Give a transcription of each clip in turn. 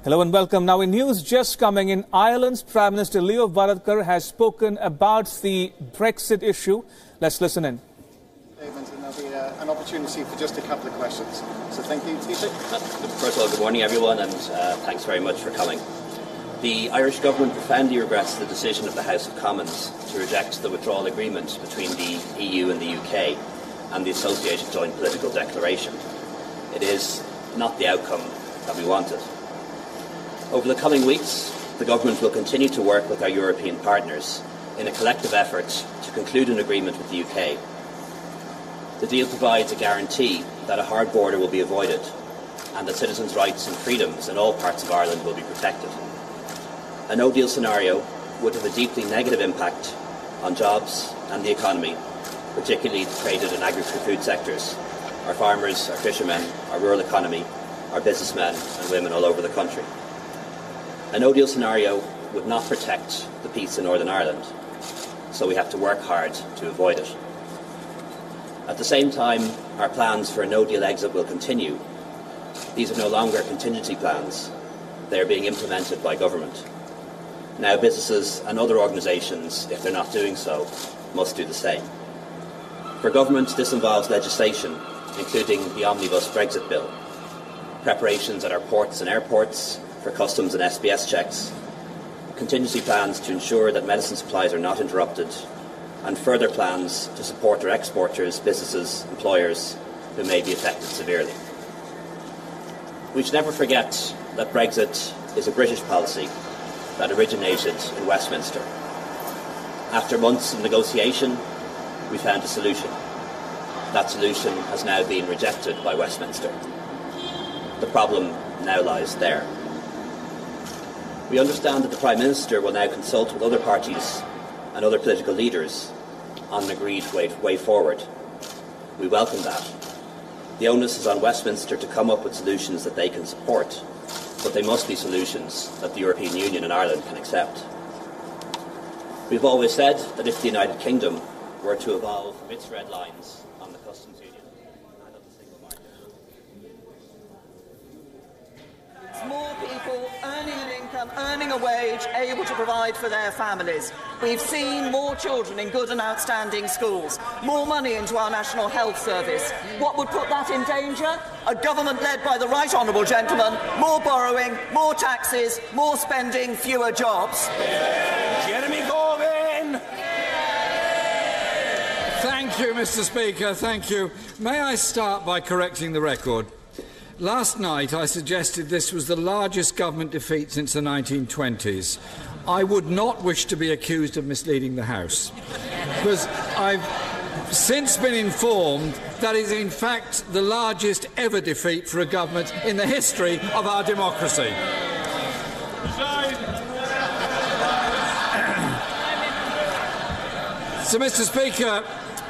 Hello and welcome. Now in news just coming in, Ireland's Prime Minister Leo Varadkar has spoken about the Brexit issue. Let's listen in. And there'll be an opportunity for just a couple of questions. So thank you, Taoiseach. First of all, good morning everyone, and thanks very much for coming. The Irish Government profoundly regrets the decision of the House of Commons to reject the withdrawal agreement between the EU and the UK and the associated joint political declaration. It is not the outcome that we wanted. Over the coming weeks, the Government will continue to work with our European partners in a collective effort to conclude an agreement with the UK. The deal provides a guarantee that a hard border will be avoided and that citizens' rights and freedoms in all parts of Ireland will be protected. A no-deal scenario would have a deeply negative impact on jobs and the economy, particularly the traded and agri-food sectors, our farmers, our fishermen, our rural economy, our businessmen and women all over the country. A no-deal scenario would not protect the peace in Northern Ireland, so we have to work hard to avoid it. At the same time, our plans for a no-deal exit will continue. These are no longer contingency plans. They are being implemented by government. Now businesses and other organisations, if they're not doing so, must do the same. For government, this involves legislation, including the omnibus Brexit bill, preparations at our ports and airports for customs and SBS checks, contingency plans to ensure that medicine supplies are not interrupted, and further plans to support our exporters, businesses, employers who may be affected severely. We should never forget that Brexit is a British policy that originated in Westminster. After months of negotiation, we found a solution. That solution has now been rejected by Westminster. The problem now lies there. We understand that the Prime Minister will now consult with other parties and other political leaders on an agreed way forward. We welcome that. The onus is on Westminster to come up with solutions that they can support, but they must be solutions that the European Union and Ireland can accept. We've always said that if the United Kingdom were to evolve from its red lines on the customs union and on the single market. It's more people earning an income, earning a wage, able to provide for their families. We've seen more children in good and outstanding schools, more money into our National Health Service. What would put that in danger? A government led by the right honourable gentleman, more borrowing, more taxes, more spending, fewer jobs. Jeremy Corbyn! Thank you, Mr. Speaker, thank you. May I start by correcting the record? Last night I suggested this was the largest government defeat since the 1920s. I would not wish to be accused of misleading the House, because I've since been informed that is in fact the largest ever defeat for a government in the history of our democracy. So, Mr. Speaker,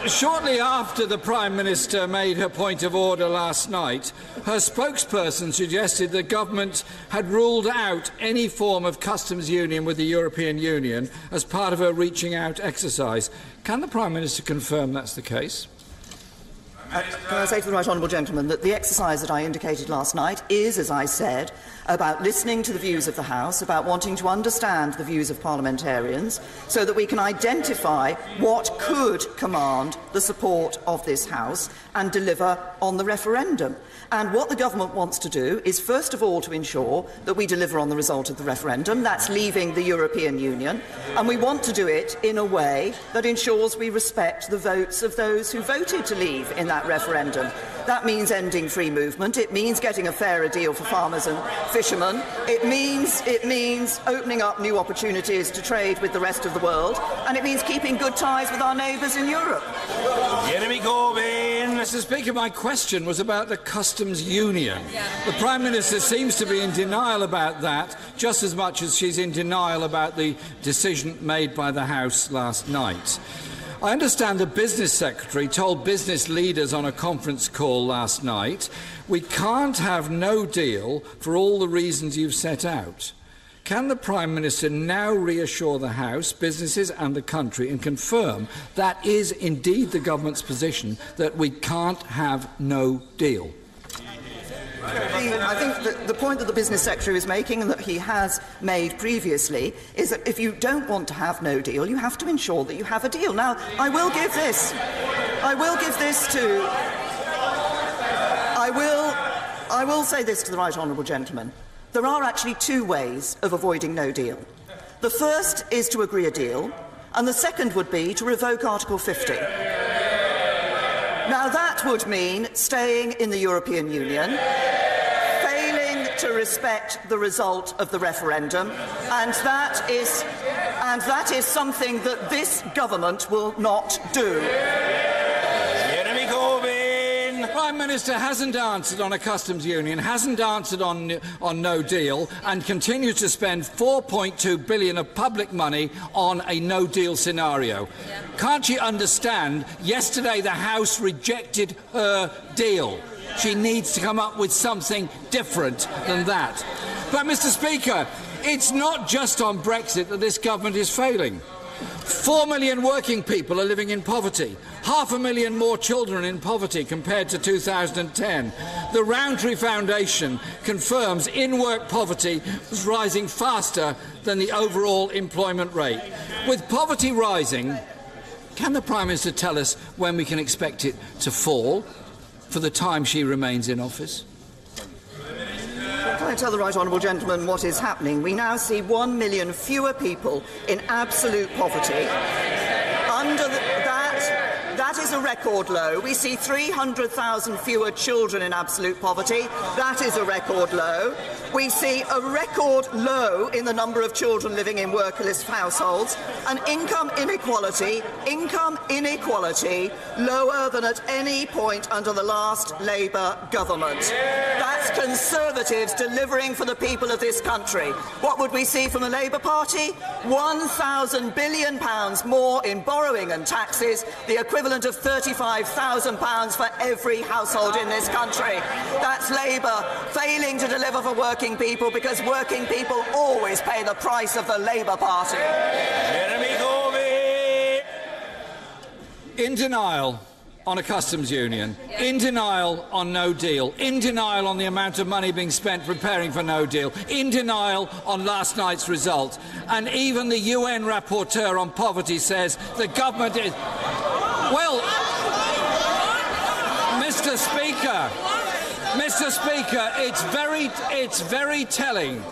shortly after the Prime Minister made her point of order last night, her spokesperson suggested the government had ruled out any form of customs union with the European Union as part of her reaching out exercise. Can the Prime Minister confirm that's the case? Can I say to the right honourable gentleman that the exercise that I indicated last night is, as I said, about listening to the views of the House, about wanting to understand the views of parliamentarians, so that we can identify what could command the support of this House and deliver on the referendum. And what the government wants to do is, first of all, to ensure that we deliver on the result of the referendum. That's leaving the European Union. And we want to do it in a way that ensures we respect the votes of those who voted to leave in that referendum. That means ending free movement. It means getting a fairer deal for farmers and fishermen. It means opening up new opportunities to trade with the rest of the world. And it means keeping good ties with our neighbours in Europe. Jeremy Corbyn. Mr. Speaker, my question was about the customs union. The Prime Minister seems to be in denial about that, just as much as she's in denial about the decision made by the House last night. I understand the Business Secretary told business leaders on a conference call last night, we can't have no deal for all the reasons you've set out. Can the Prime Minister now reassure the House, businesses and the country and confirm that is indeed the government's position, that we can't have no deal? I think that the point that the Business Secretary is making, and that he has made previously, is that if you don't want to have no deal, you have to ensure that you have a deal. Now, I will give this to the Right Honourable Gentleman. There are actually two ways of avoiding no deal. The first is to agree a deal, and the second would be to revoke Article 50. Now, that would mean staying in the European Union, failing to respect the result of the referendum, and that is something that this government will not do. The Prime Minister hasn't answered on a customs union, hasn't answered on no deal, and continues to spend £4.2 billion of public money on a no deal scenario. Can't she understand? Yesterday the House rejected her deal. She needs to come up with something different than that. But, Mr. Speaker, it's not just on Brexit that this government is failing. 4 million working people are living in poverty. 500,000 more children in poverty compared to 2010. The Rowntree Foundation confirms in-work poverty was rising faster than the overall employment rate. With poverty rising, can the Prime Minister tell us when we can expect it to fall for the time she remains in office? Can I tell the Right Honourable Gentleman what is happening? We now see 1 million fewer people in absolute poverty. That is a record low. We see 300,000 fewer children in absolute poverty. That is a record low. We see a record low in the number of children living in workerless households, and income inequality lower than at any point under the last Labour government. That's Conservatives delivering for the people of this country. What would we see from the Labour Party? £1,000 billion more in borrowing and taxes, the equivalent of £35,000 for every household in this country. That's Labour failing to deliver for working people, because working people always pay the price of the Labour Party. In denial on a customs union, in denial on no deal, in denial on the amount of money being spent preparing for no deal, in denial on last night's result. And even the UN rapporteur on poverty says the government is... Well, Mr. Speaker, it's very telling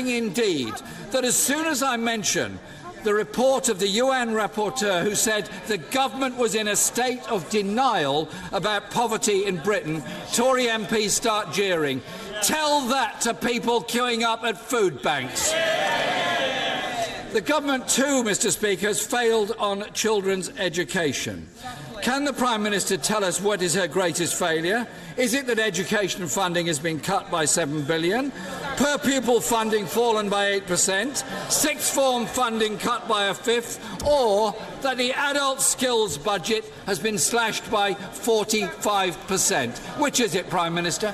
indeed, that as soon as I mention the report of the UN rapporteur who said the government was in a state of denial about poverty in Britain, Tory MPs start jeering. Tell that to people queuing up at food banks. The government too, Mr. Speaker, has failed on children's education. Can the Prime Minister tell us what is her greatest failure? Is it that education funding has been cut by £7 billion, per pupil funding fallen by 8%, sixth form funding cut by a fifth, or that the adult skills budget has been slashed by 45%? Which is it, Prime Minister?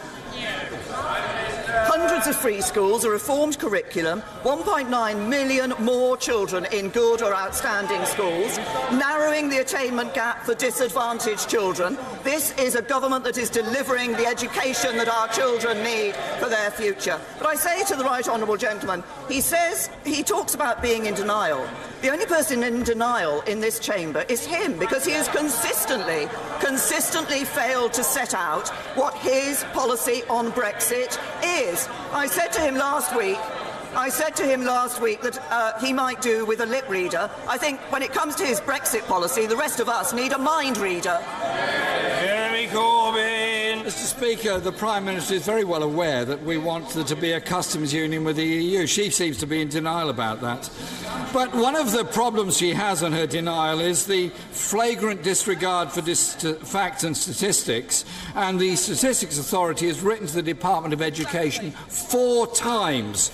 Hundreds of free schools, a reformed curriculum, 1.9 million more children in good or outstanding schools, narrowing the attainment gap for disadvantaged children. This is a government that is delivering the education that our children need for their future. But I say to the Right Honourable Gentleman, he talks about being in denial. The only person in denial in this chamber is him, because he has consistently failed to set out what his policy on Brexit is. I said to him last week that he might do with a lip reader. I think when it comes to his Brexit policy, the rest of us need a mind reader. Jeremy Corbyn. Mr. Speaker, the Prime Minister is very well aware that we want there to be a customs union with the EU. She seems to be in denial about that. But one of the problems she has on her denial is the flagrant disregard for facts and statistics, and the Statistics Authority has written to the Department of Education 4 times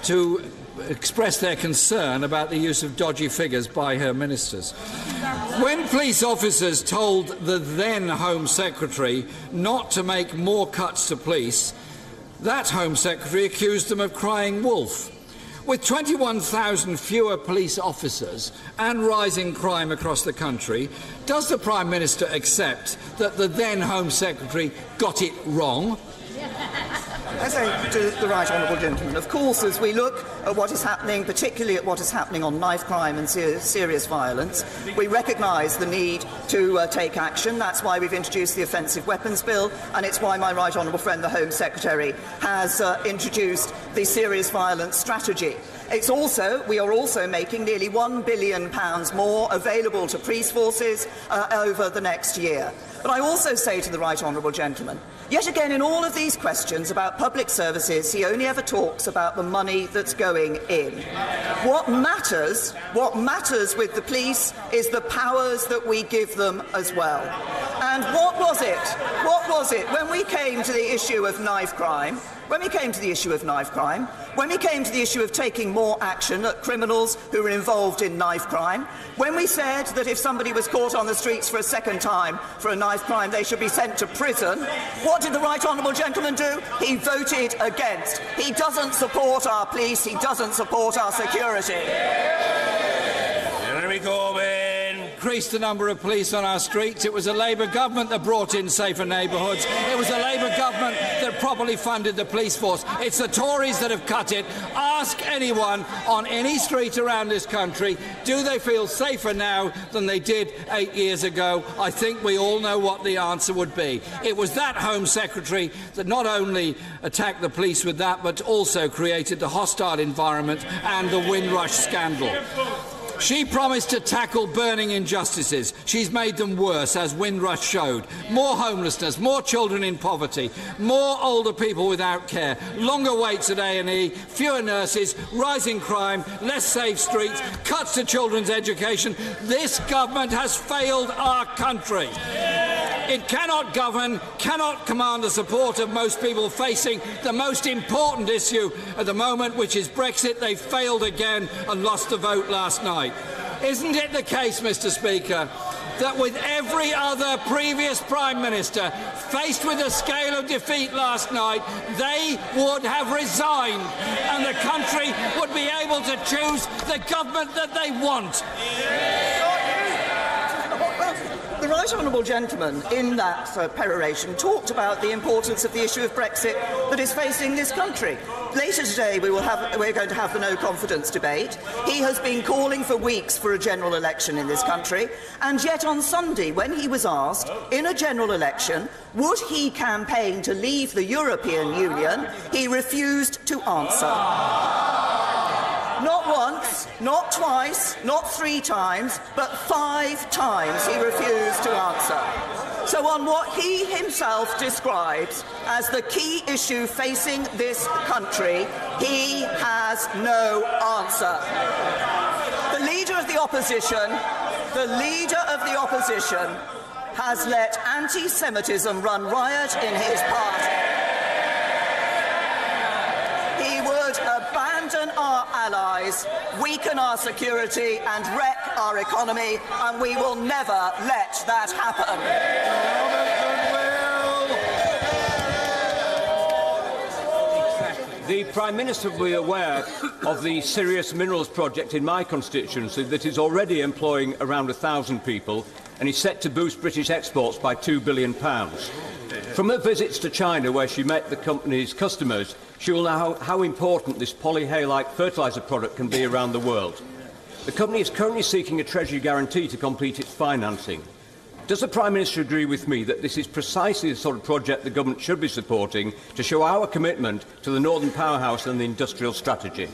to express their concern about the use of dodgy figures by her ministers. When police officers told the then Home Secretary not to make more cuts to police, that Home Secretary accused them of crying wolf. With 21,000 fewer police officers and rising crime across the country, does the Prime Minister accept that the then Home Secretary got it wrong? I say to the right honourable gentleman, of course, as we look at what is happening, particularly at what is happening on knife crime and serious violence, we recognise the need to take action. That's why we've introduced the Offensive Weapons Bill, and it's why my right honourable friend, the Home Secretary, has introduced the Serious Violence Strategy. We are also making nearly £1 billion more available to police forces over the next year. But I also say to the right honourable gentleman, yet again in all of these questions about public services, he only ever talks about the money that's going in. What matters with the police is the powers that we give them as well. And what was it when we came to the issue of knife crime? When we came to the issue of taking more action at criminals who were involved in knife crime, when we said that if somebody was caught on the streets for a second time for a knife crime, they should be sent to prison, what did the right honourable gentleman do? He voted against. He doesn't support our police. He doesn't support our security. Jeremy Corbyn. Increased the number of police on our streets. It was a Labour government that brought in safer neighbourhoods. It was a Labour government that properly funded the police force. It's the Tories that have cut it. Ask anyone on any street around this country, do they feel safer now than they did 8 years ago? I think we all know what the answer would be. It was that Home Secretary that not only attacked the police with that, but also created the hostile environment and the Windrush scandal. She promised to tackle burning injustices. She's made them worse, as Windrush showed. More homelessness, more children in poverty, more older people without care, longer waits at A&E, fewer nurses, rising crime, less safe streets, cuts to children's education. This government has failed our country. It cannot govern, cannot command the support of most people facing the most important issue at the moment, which is Brexit. They failed again and lost the vote last night. Isn't it the case, Mr. Speaker, that with every other previous Prime Minister faced with the scale of defeat last night, they would have resigned and the country would be able to choose the government that they want? The right honourable gentleman in that peroration talked about the importance of the issue of Brexit that is facing this country. Later today we're going to have the no confidence debate. He has been calling for weeks for a general election in this country, and yet on Sunday, when he was asked in a general election would he campaign to leave the European Union, he refused to answer. Not once, not twice, not 3 times, but 5 times he refused to answer. So on what he himself describes as the key issue facing this country, he has no answer. The Leader of the Opposition has let anti-Semitism run riot in his party. He would abandon our allies, weaken our security and wreck our economy, and we will never let that happen. The Prime Minister will be aware of the Serious Minerals project in my constituency that is already employing around 1,000 people and is set to boost British exports by £2 billion. From her visits to China, where she met the company's customers, she will know how important this polyhalite fertiliser product can be around the world. The company is currently seeking a Treasury guarantee to complete its financing. Does the Prime Minister agree with me that this is precisely the sort of project the government should be supporting to show our commitment to the Northern Powerhouse and the industrial strategy?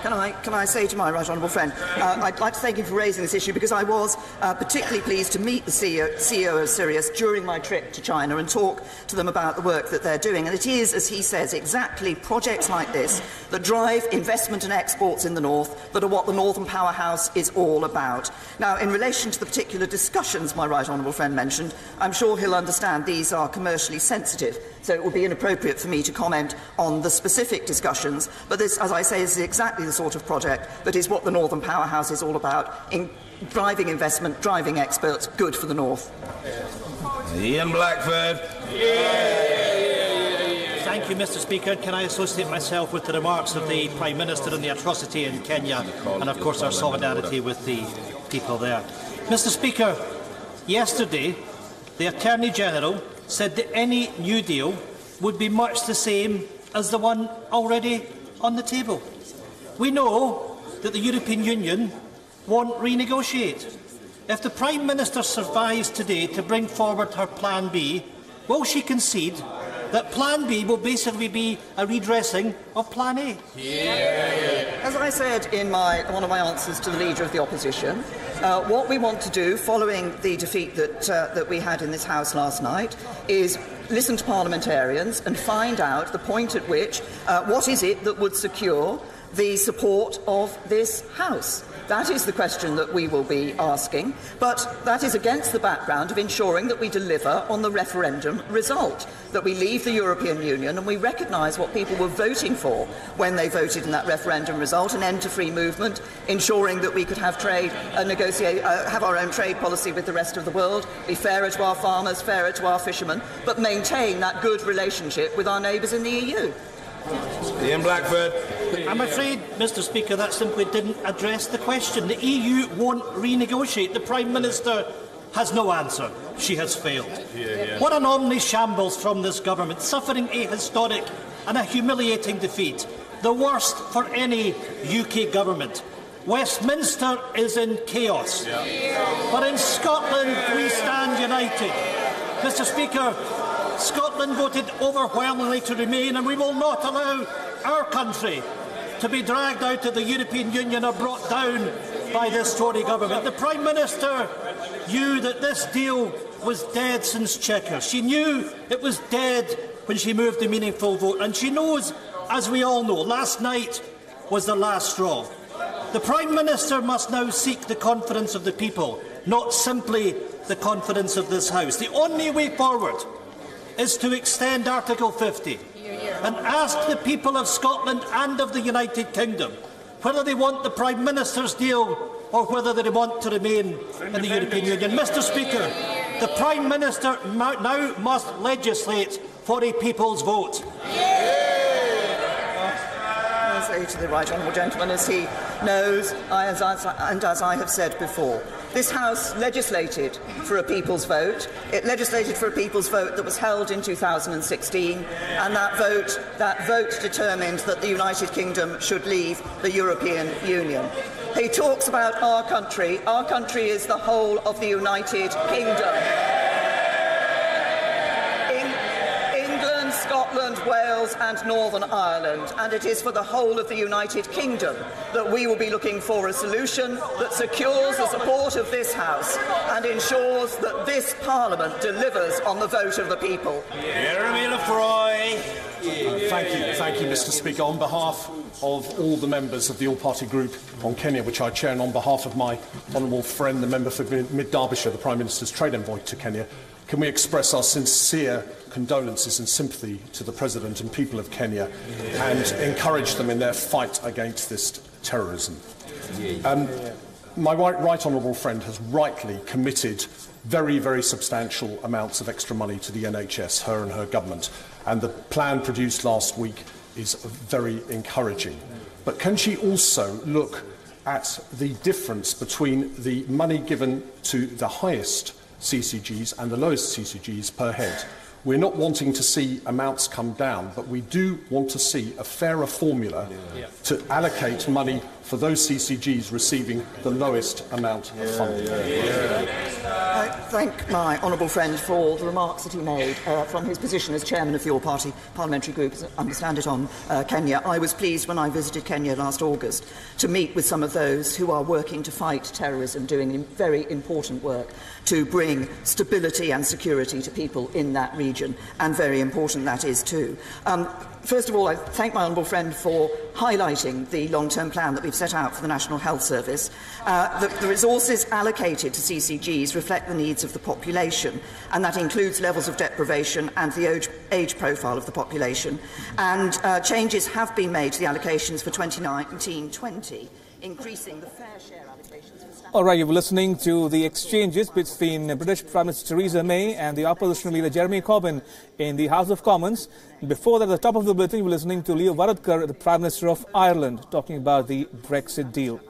Can I say to my right honourable friend, I'd like to thank him for raising this issue, because I was particularly pleased to meet the CEO of Sirius during my trip to China and talk to them about the work that they're doing. And it is, as he says, exactly projects like this that drive investment and exports in the North that are what the Northern Powerhouse is all about. Now, in relation to the particular discussions my right honourable friend mentioned, I'm sure he'll understand these are commercially sensitive, so it would be inappropriate for me to comment on the specific discussions. But this, as I say, is exactly the sort of project that is what the Northern Powerhouse is all about, in driving investment, driving exports, good for the North. Ian Blackford. Thank you, Mr. Speaker. Can I associate myself with the remarks of the Prime Minister on the atrocity in Kenya and, of course, our solidarity with the people there. Mr. Speaker, yesterday the Attorney General said that any New Deal would be much the same as the one already on the table. We know that the European Union won't renegotiate. If the Prime Minister survives today to bring forward her Plan B, will she concede that Plan B will basically be a redressing of Plan A? As I said in one of my answers to the Leader of the Opposition, what we want to do, following the defeat that we had in this House last night, is listen to parliamentarians and find out the point at which what is it that would secure the support of this House. That is the question that we will be asking, but that is against the background of ensuring that we deliver on the referendum result, that we leave the European Union and we recognise what people were voting for when they voted in that referendum result, an end to free movement, ensuring that we could have trade, have our own trade policy with the rest of the world, be fairer to our farmers, fairer to our fishermen, but maintain that good relationship with our neighbours in the EU. Ian Blackford. I'm afraid, Mr Speaker, that simply didn't address the question. The EU won't renegotiate. The Prime Minister has no answer. She has failed. What an omni-shambles from this government, suffering a historic and a humiliating defeat, the worst for any UK government. Westminster is in chaos. But in Scotland, we stand united. Mr Speaker, Scotland voted overwhelmingly to remain, and we will not allow our country to be dragged out of the European Union or brought down by this Tory government. The Prime Minister knew that this deal was dead since Chequers. She knew it was dead when she moved the meaningful vote, and she knows, as we all know, last night was the last straw. The Prime Minister must now seek the confidence of the people, not simply the confidence of this House. The only way forward is to extend Article 50 and ask the people of Scotland and of the United Kingdom whether they want the Prime Minister's deal or whether they want to remain in the European Union. Mr Speaker, the Prime Minister now must legislate for a people's vote. I say to the right honourable gentleman, as he knows, and as I have said before, this House legislated for a people's vote. It legislated for a people's vote that was held in 2016, and that vote determined that the United Kingdom should leave the European Union. He talks about our country. Our country is the whole of the United Kingdom. England, Scotland, Wales and Northern Ireland, and it is for the whole of the United Kingdom that we will be looking for a solution that secures the support of this House and ensures that this Parliament delivers on the vote of the people. Jeremy Lefroy. Thank you, Mr Speaker. On behalf of all the members of the All-Party Group on Kenya, which I chair, and on behalf of my honourable friend, the member for Mid-Derbyshire, the Prime Minister's trade envoy to Kenya, can we express our sincere condolences and sympathy to the President and people of Kenya and encourage them in their fight against this terrorism. My right honourable friend has rightly committed very, very substantial amounts of extra money to the NHS, her and her government, and the plan produced last week is very encouraging. But can she also look at the difference between the money given to the highest CCGs and the lowest CCGs per head? We're not wanting to see amounts come down, but we do want to see a fairer formula to allocate money for those CCGs receiving the lowest amount of funding. I thank my honourable friend for the remarks that he made from his position as chairman of the All-Party Parliamentary Group, as I understand it, on Kenya. I was pleased when I visited Kenya last August to meet with some of those who are working to fight terrorism, doing very important work to bring stability and security to people in that region, and very important that is too. First of all, I thank my honourable friend for highlighting the long-term plan that we've set out for the National Health Service. The resources allocated to CCGs reflect the needs of the population, and that includes levels of deprivation and the age profile of the population. And changes have been made to the allocations for 2019-20, increasing the fair share allocations for staff. All right, you were listening to the exchanges between British Prime Minister Theresa May and the opposition leader Jeremy Corbyn in the House of Commons. Before that, at the top of the bulletin, you were listening to Leo Varadkar, the Prime Minister of Ireland, talking about the Brexit deal.